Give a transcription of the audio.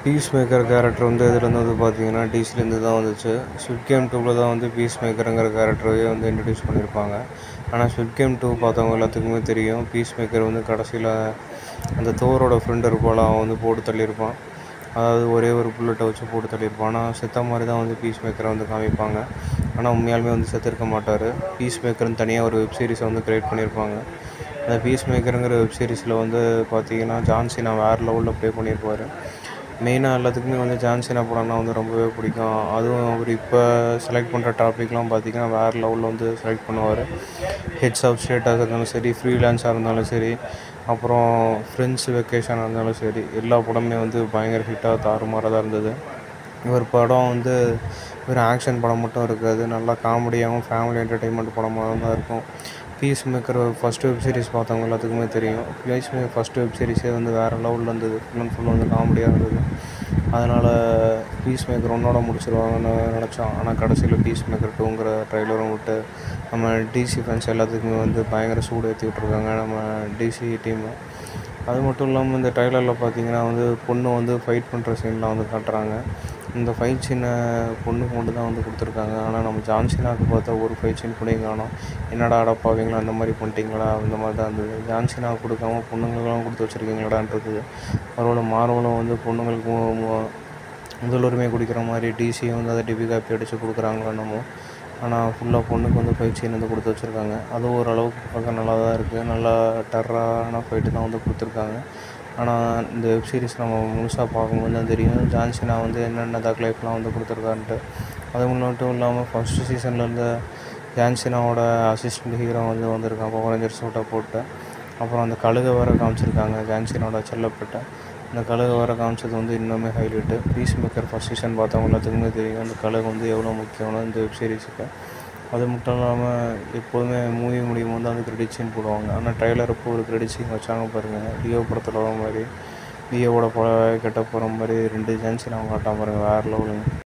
Piece maker character வந்து எதுலேருந்து வந்து பார்த்தீங்கன்னா டிசிலேருந்து தான் வந்துச்சு. ஸ்குவிட் கேம் 2ல தான் வந்து பீஸ் மேக்கருங்கிற கேரக்டரையே வந்து இன்ட்ரடியூஸ் பண்ணியிருப்பாங்க. ஆனால் ஸ்குவிட் கேம் 2 பார்த்தவங்க எல்லாத்துக்குமே தெரியும், பீஸ் மேக்கர் வந்து கடைசியில் அந்த தோரோட ஃப்ரெண்ட் இருப்பாள், அவன் வந்து போட்டு தள்ளியிருப்பான். அதாவது ஒரே ஒரு புல்லட்டை வச்சு போட்டு தள்ளியிருப்பான். ஆனால் செத்த மாதிரி தான் வந்து பீஸ் மேக்கரை வந்து காமிப்பாங்க. ஆனால் உண்மையாலுமே வந்து செத்துருக்க மாட்டார். பீஸ் மேக்கர்னு தனியாக ஒரு வெப் சீரிஸை வந்து க்ரியேட் பண்ணியிருப்பாங்க. அந்த பீஸ் மேக்கருங்கிற வெப் சீரிஸில் வந்து பார்த்தீங்கன்னா ஜான் சீனா வேறு லெவலில் ப்ளே பண்ணியிருப்பார். மெயினாக எல்லாத்துக்குமே வந்து ஜான் சீனா படம்னா வந்து ரொம்பவே பிடிக்கும். அதுவும் அவர் இப்போ செலக்ட் பண்ணுற டாப்பிக்லாம் பார்த்திங்கன்னா வேறு லெவலில் வந்து செலக்ட் பண்ணுவார். ஹெட்ஸ் ஆஃப் ஸ்டேட்டாக இருந்தாலும் சரி, ஃப்ரீலான்ஸாக இருந்தாலும் சரி, அப்புறம் ஃப்ரெண்ட்ஸ் வெக்கேஷனாக இருந்தாலும் சரி, எல்லா படமுமே வந்து பயங்கர ஹிட்டாக தாறுமாறாக தான் இருந்தது. இவர் படம் வந்து ஒரு ஆக்ஷன் படம் மட்டும் இருக்காது, நல்லா காமெடியாகவும் ஃபேமிலி என்டர்டெயின்மெண்ட் படமாக தான் இருக்கும். Piece maker first web series பார்த்தவங்க எல்லாத்துக்குமே தெரியும். பீஸ் மேக்கர் ஃபஸ்ட்டு வெப் சீரிஸே வந்து வேறு லெவலில் இருந்தது. ஃபுல் அண்ட் ஃபுல் வந்து காமெடியாக இருந்தது. அதனால் பீஸ் மேக்கர் 1ஓட முடிச்சிருவாங்கன்னு நினச்சோம். ஆனால் கடைசியில் பீஸ் மேக்கர் 2ங்கிற ட்ரெய்லரும் விட்டு நம்ம டிசி ஃபேன்ஸ் எல்லாத்துக்குமே வந்து பயங்கர சூடு ஏற்றி விட்ருக்காங்க நம்ம டிசி டீமு. அது மட்டும் இல்லாமல் இந்த ட்ரெய்லரில் பார்த்திங்கன்னா வந்து பொண்ணு வந்து ஃபைட் பண்ணுற சீன்லாம் வந்து காட்டுறாங்க. இந்த ஃபைட் சீனை பொண்ணுக்கு மட்டும் தான் வந்து கொடுத்துருக்காங்க. ஆனால் நம்ம ஜான் சீனாவுக்கு பார்த்தா ஒரு ஃபைட் சீன் கூட காணோம். என்னடா அடப்பாவீங்களா, அந்த மாதிரி பண்ணிட்டீங்களா, அந்த மாதிரி தான் இருந்தது. ஜான் சீனாவுக்கு கொடுக்காம பொண்ணுங்களுக்கெல்லாம் கொடுத்து வச்சுருக்கீங்களாடான்றது. அவரோட மார்வலும் வந்து பொண்ணுங்களுக்கு முதல் உரிமை கொடுக்குற மாதிரி டிசியை வந்து அதை டிபி காப்பி அடித்து கொடுக்குறாங்களோ என்னமோ. ஆனால் ஃபுல்லாக பொண்ணுக்கு வந்து ஃபைட் சீன் வந்து கொடுத்து வச்சுருக்காங்க. அதுவும் ஓரளவுக்கு பார்க்க நல்லா தான் இருக்குது. நல்லா டெரரான ஃபைட்டு தான் வந்து கொடுத்துருக்காங்க. ஆனால் இந்த வெப் சீரிஸ் நம்ம முழுசாக பார்க்கும்போது தான் தெரியும் ஜான் சீனா வந்து என்னென்ன தக் லைஃப்லாம் வந்து கொடுத்துருக்கான்ட்டு. அது மட்டும் இல்லாமல் ஃபஸ்ட்டு சீசனில் இருந்த ஜான் சீனாவோட அசிஸ்டன்ட் ஹீரோ வந்து வந்திருக்கான் பவர் ரேஞ்சர் சூட்டை போட்டு. அப்புறம் அந்த கழுகை வேறு காமிச்சிருக்காங்க, ஜான் சீனாவோட செல்லப்பட்ட அந்த கழுகை வேறு காமிச்சது வந்து இன்னுமே highlight. Piece maker first season பார்த்தவங்க எல்லாத்துக்குமே தெரியும் அந்த கழுகு வந்து எவ்வளோ முக்கியம்னு இந்த வெப் சீரிஸுக்கு. அது மட்டும் இல்லாமல் எப்போதுமே மூவி முடியும் போது அந்த கிரெடிட் சீன் போடுவாங்க. ஆனால் ட்ரெய்லர் இப்போ ஒரு கிரெடிட் சீன் வச்சாங்க பாருங்கள், லியோ படத்தில் வர மாதிரி, லியோவோட கெட்ட போகிற மாதிரி 2 ஜான் சீனா காட்டாம பாருங்கள், வேறு லெவலுங்க.